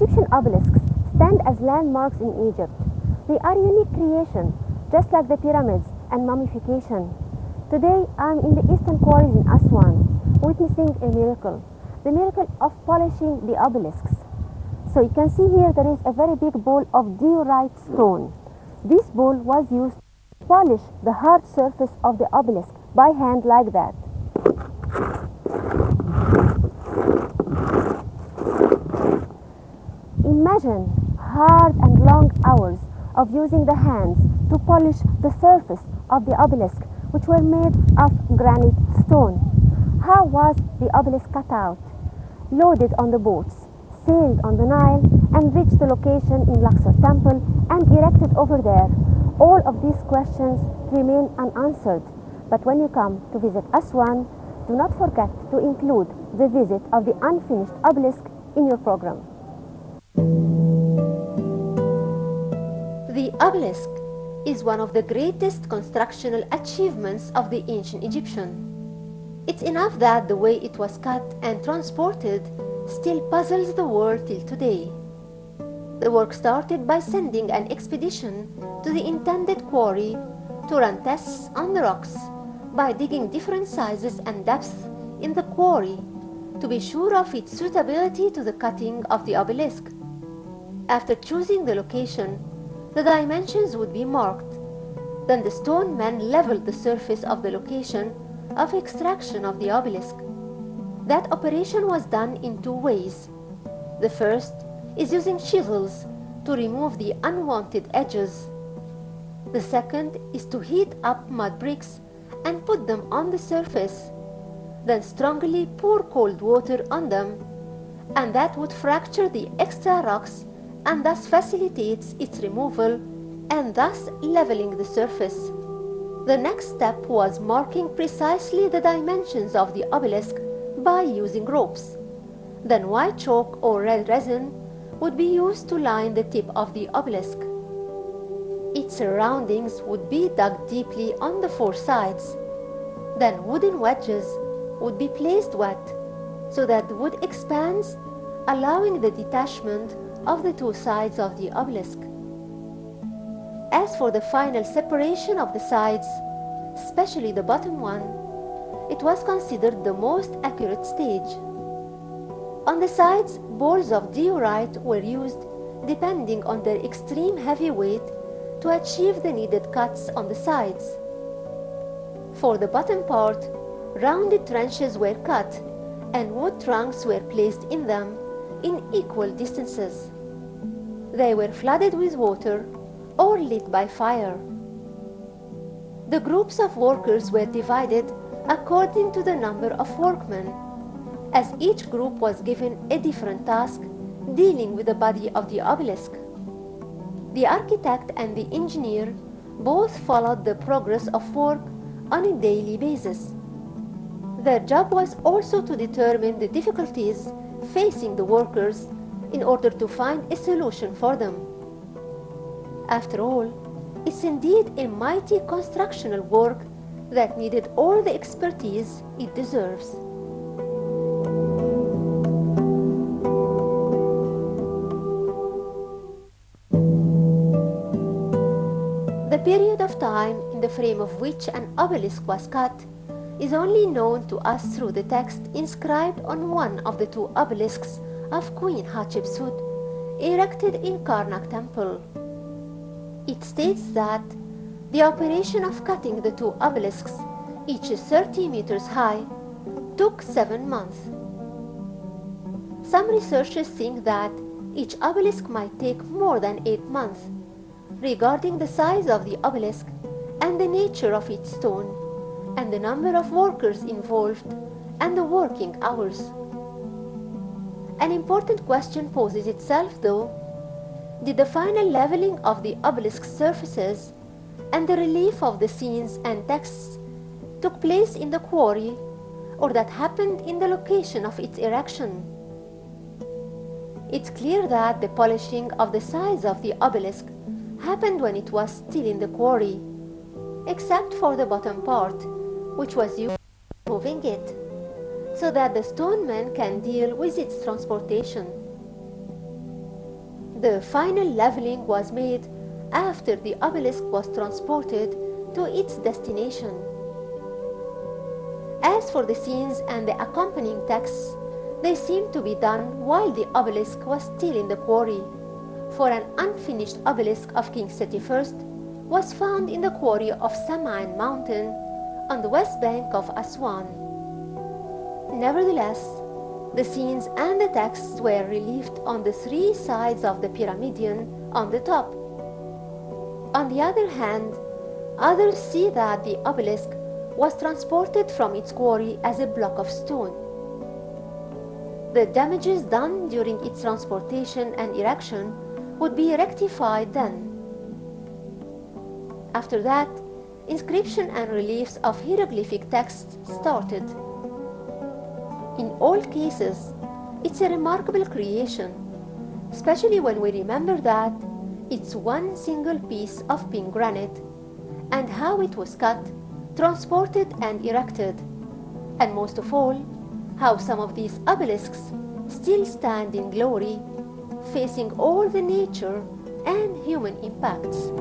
Egyptian obelisks stand as landmarks in Egypt. They are unique creation, just like the pyramids and mummification. Today, I'm in the eastern quarries in Aswan, witnessing a miracle, the miracle of polishing the obelisks. So you can see here there is a very big ball of diorite stone. This ball was used to polish the hard surface of the obelisk by hand like that. Imagine hard and long hours of using the hands to polish the surface of the obelisk, which were made of granite stone. How was the obelisk cut out? Loaded on the boats, sailed on the Nile, and reached the location in Luxor Temple and erected over there. All of these questions remain unanswered. But when you come to visit Aswan, do not forget to include the visit of the unfinished obelisk in your program. The obelisk is one of the greatest constructional achievements of the ancient Egyptian. It's enough that the way it was cut and transported still puzzles the world till today. The work started by sending an expedition to the intended quarry to run tests on the rocks by digging different sizes and depths in the quarry to be sure of its suitability to the cutting of the obelisk. After choosing the location, the dimensions would be marked. Then the stone men leveled the surface of the location of extraction of the obelisk. That operation was done in two ways. The first is using chisels to remove the unwanted edges. The second is to heat up mud bricks and put them on the surface. Then strongly pour cold water on them, and that would fracture the extra rocks and thus facilitates its removal and thus leveling the surface. The next step was marking precisely the dimensions of the obelisk by using ropes. Then white chalk or red resin would be used to line the tip of the obelisk. Its surroundings would be dug deeply on the four sides. Then wooden wedges would be placed wet so that the wood expands, allowing the detachment of the two sides of the obelisk. As for the final separation of the sides, especially the bottom one, it was considered the most accurate stage. On the sides, balls of diorite were used depending on their extreme heavy weight to achieve the needed cuts on the sides. For the bottom part, rounded trenches were cut and wood trunks were placed in them in equal distances. They were flooded with water or lit by fire. The groups of workers were divided according to the number of workmen, as each group was given a different task dealing with the body of the obelisk. The architect and the engineer both followed the progress of work on a daily basis. Their job was also to determine the difficulties facing the workers in order to find a solution for them. After all, it's indeed a mighty constructional work that needed all the expertise it deserves. The period of time in the frame of which an obelisk was cut is only known to us through the text inscribed on one of the two obelisks of Queen Hatshepsut erected in Karnak Temple. It states that the operation of cutting the two obelisks, each 30 meters high, took 7 months. Some researchers think that each obelisk might take more than 8 months, regarding the size of the obelisk and the nature of its stone, and the number of workers involved and the working hours. An important question poses itself though. Did the final leveling of the obelisk's surfaces and the relief of the scenes and texts took place in the quarry, or that happened in the location of its erection? It's clear that the polishing of the sides of the obelisk happened when it was still in the quarry, except for the bottom part, which was used for moving it, so that the stonemen can deal with its transportation. The final leveling was made after the obelisk was transported to its destination. As for the scenes and the accompanying texts, they seem to be done while the obelisk was still in the quarry, for an unfinished obelisk of King Seti I was found in the quarry of Sam'an mountain on the west bank of Aswan. Nevertheless, the scenes and the texts were relieved on the three sides of the pyramidion on the top. On the other hand, others see that the obelisk was transported from its quarry as a block of stone. The damages done during its transportation and erection would be rectified then. After that, inscription and reliefs of hieroglyphic texts started. In all cases, it's a remarkable creation, especially when we remember that it's one single piece of pink granite, and how it was cut, transported and erected, and most of all, how some of these obelisks still stand in glory, facing all the nature and human impacts.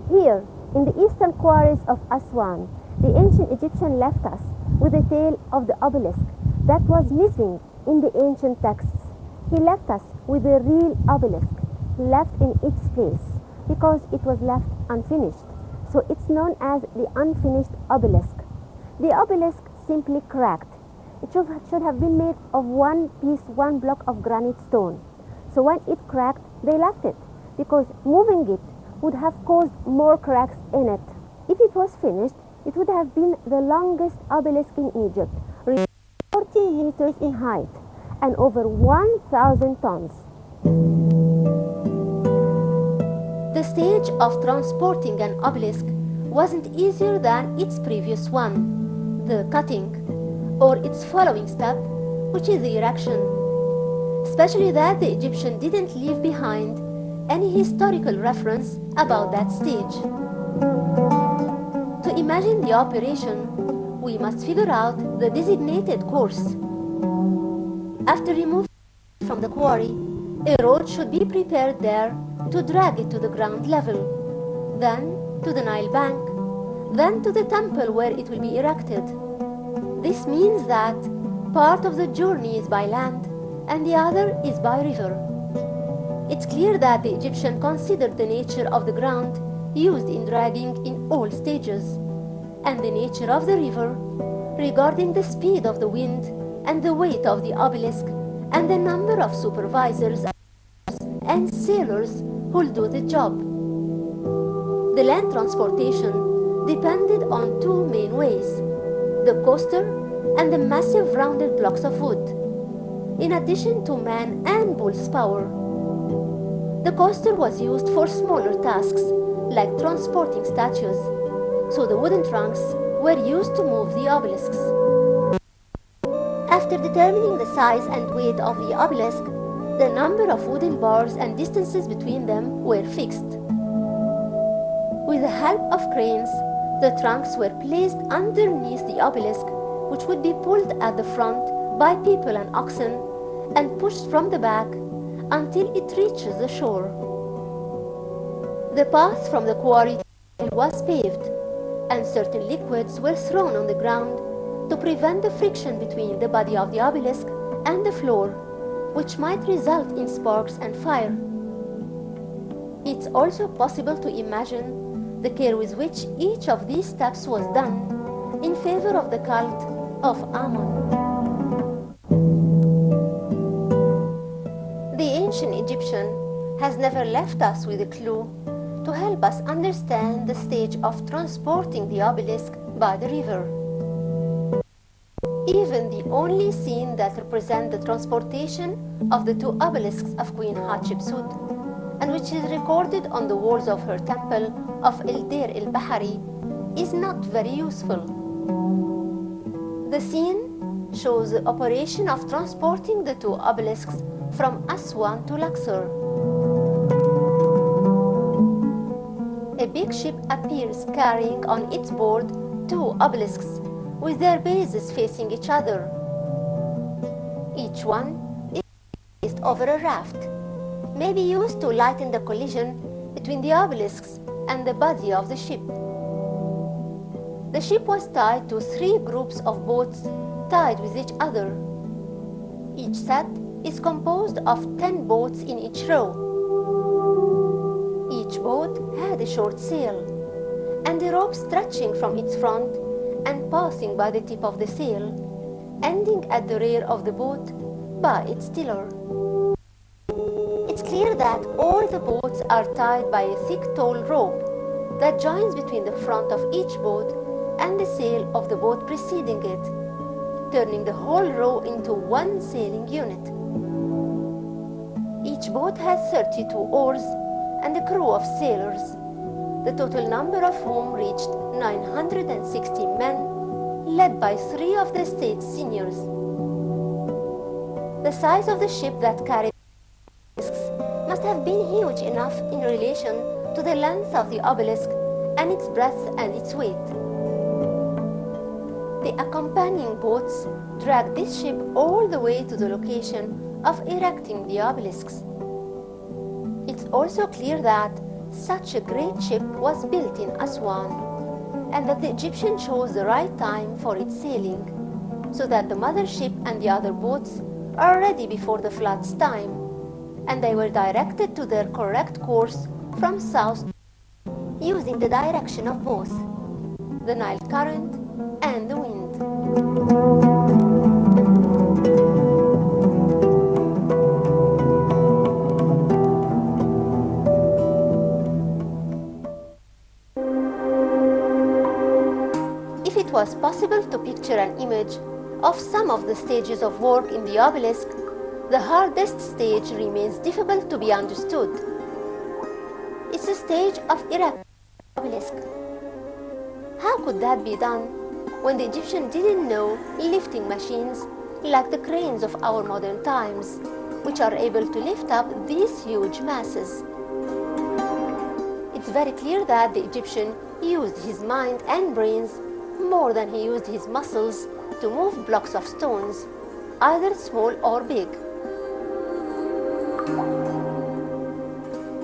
Here, in the eastern quarries of Aswan, the ancient Egyptian left us with a tale of the obelisk that was missing in the ancient texts. He left us with a real obelisk left in its place because it was left unfinished. So it's known as the unfinished obelisk. The obelisk simply cracked. It should have been made of one piece, one block of granite stone. So when it cracked, they left it because moving it would have caused more cracks in it. If it was finished, it would have been the longest obelisk in Egypt, 40 meters in height and over 1,000 tons. The stage of transporting an obelisk wasn't easier than its previous one, the cutting, or its following step, which is the erection. Especially that the Egyptian didn't leave behind any historical reference about that stage. To imagine the operation, we must figure out the designated course. After removing it from the quarry, a road should be prepared there to drag it to the ground level, then to the Nile bank, then to the temple where it will be erected. This means that part of the journey is by land and the other is by river. It's clear that the Egyptian considered the nature of the ground used in dragging in all stages, and the nature of the river regarding the speed of the wind and the weight of the obelisk and the number of supervisors and sailors who'll do the job. The land transportation depended on two main ways, the coaster and the massive rounded blocks of wood, in addition to man and bull's power. The coaster was used for smaller tasks, like transporting statues, so the wooden trunks were used to move the obelisks. After determining the size and weight of the obelisk, the number of wooden bars and distances between them were fixed. With the help of cranes, the trunks were placed underneath the obelisk, which would be pulled at the front by people and oxen and pushed from the back until it reaches the shore. The path from the quarry was paved, and certain liquids were thrown on the ground to prevent the friction between the body of the obelisk and the floor, which might result in sparks and fire. It's also possible to imagine the care with which each of these steps was done in favor of the cult of Amun. The ancient Egyptian has never left us with a clue to help us understand the stage of transporting the obelisk by the river. Even the only scene that represents the transportation of the two obelisks of Queen Hatshepsut, and which is recorded on the walls of her temple of El Deir el Bahari, is not very useful. The scene shows the operation of transporting the two obelisks from Aswan to Luxor. A big ship appears carrying on its board two obelisks with their bases facing each other. Each one is placed over a raft, maybe used to lighten the collision between the obelisks and the body of the ship. The ship was tied to 3 groups of boats tied with each other. Each set is composed of 10 boats in each row. Each boat had a short sail and a rope stretching from its front and passing by the tip of the sail, ending at the rear of the boat by its tiller. It's clear that all the boats are tied by a thick tall rope that joins between the front of each boat and the sail of the boat preceding it, turning the whole row into one sailing unit. Each boat has 32 oars and a crew of sailors, the total number of whom reached 960 men, led by 3 of the state's seniors. The size of the ship that carried obelisks must have been huge enough in relation to the length of the obelisk and its breadth and its weight. The accompanying boats dragged this ship all the way to the location of erecting the obelisks. It's also clear that such a great ship was built in Aswan, and that the Egyptians chose the right time for its sailing, so that the mother ship and the other boats are ready before the flood's time, and they were directed to their correct course from south, using the direction of both, the Nile current and the wind. If it was possible to picture an image of some of the stages of work in the obelisk, the hardest stage remains difficult to be understood. It's a stage of erecting the obelisk. How could that be done when the Egyptians didn't know lifting machines like the cranes of our modern times, which are able to lift up these huge masses? It's very clear that the Egyptian used his mind and brains more than he used his muscles to move blocks of stones, either small or big.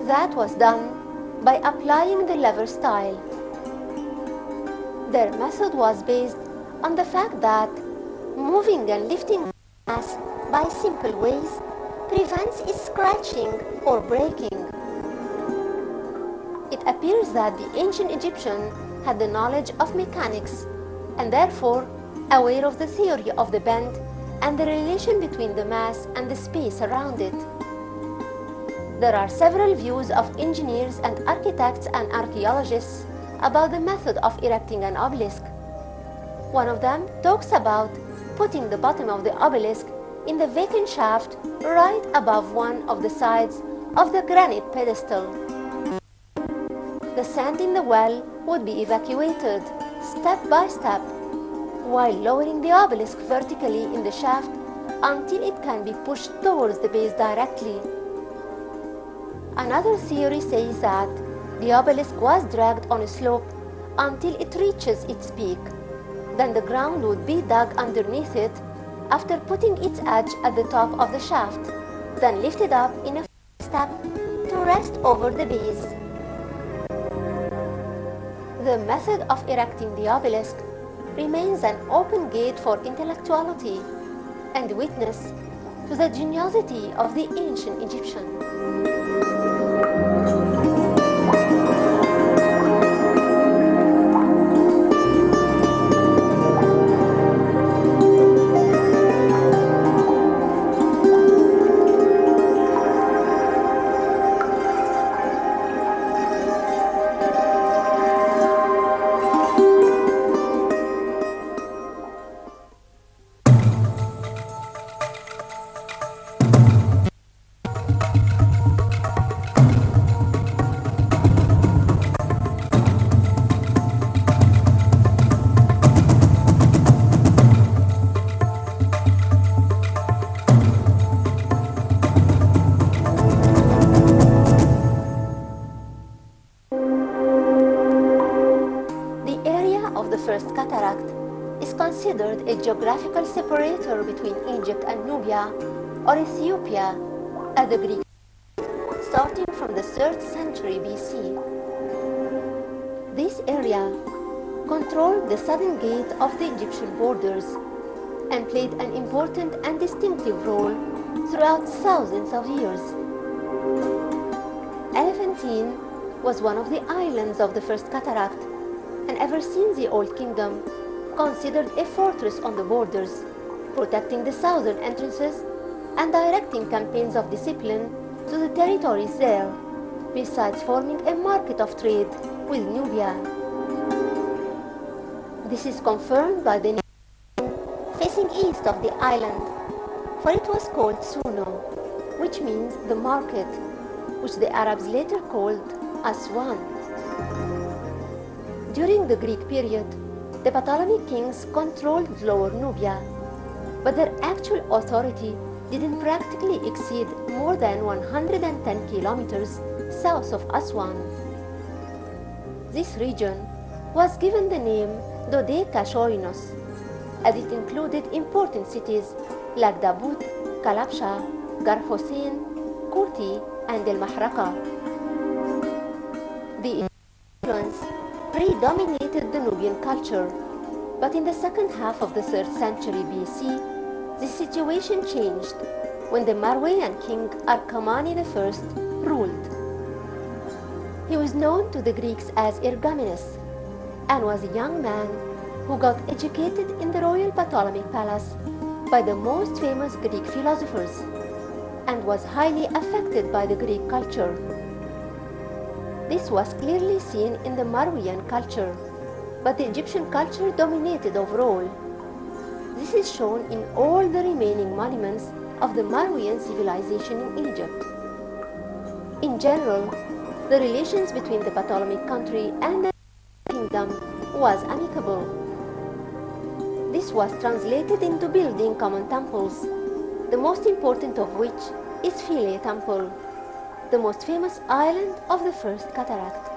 That was done by applying the lever style. Their method was based on the fact that moving and lifting mass by simple ways prevents its scratching or breaking. It appears that the ancient Egyptian had the knowledge of mechanics and therefore aware of the theory of the bend and the relation between the mass and the space around it. There are several views of engineers and architects and archaeologists about the method of erecting an obelisk. One of them talks about putting the bottom of the obelisk in the vacant shaft right above one of the sides of the granite pedestal. The sand in the well would be evacuated step by step, while lowering the obelisk vertically in the shaft until it can be pushed towards the base directly. Another theory says that the obelisk was dragged on a slope until it reaches its peak. Then the ground would be dug underneath it after putting its edge at the top of the shaft, then lifted up in a step to rest over the base. The method of erecting the obelisk remains an open gate for intellectuality and witness to the geniusity of the ancient Egyptian. First Cataract is considered a geographical separator between Egypt and Nubia, or Ethiopia, at the Greek, starting from the 3rd century BC. This area controlled the southern gate of the Egyptian borders and played an important and distinctive role throughout thousands of years. Elephantine was one of the islands of the First Cataract, and ever since the Old Kingdom considered a fortress on the borders, protecting the southern entrances and directing campaigns of discipline to the territories there, besides forming a market of trade with Nubia. This is confirmed by the name facing east of the island, for it was called Suno, which means the market, which the Arabs later called Aswan. During the Greek period, the Ptolemaic kings controlled Lower Nubia, but their actual authority didn't practically exceed more than 110 kilometers south of Aswan. This region was given the name Dodeca-Shoinos, as it included important cities like Dabut, Kalabsha, Garfosen, Kuti, and El Mahraka. The influence predominated the Nubian culture, but in the second half of the 3rd century BC, the situation changed when the Marwayan king Arkamani I ruled. He was known to the Greeks as Ergamenes and was a young man who got educated in the royal Ptolemaic palace by the most famous Greek philosophers and was highly affected by the Greek culture. This was clearly seen in the Marwayan culture, but the Egyptian culture dominated overall. This is shown in all the remaining monuments of the Marwayan civilization in Egypt. In general, the relations between the Ptolemaic country and the kingdom was amicable. This was translated into building common temples, the most important of which is Philae Temple, the most famous island of the First Cataract.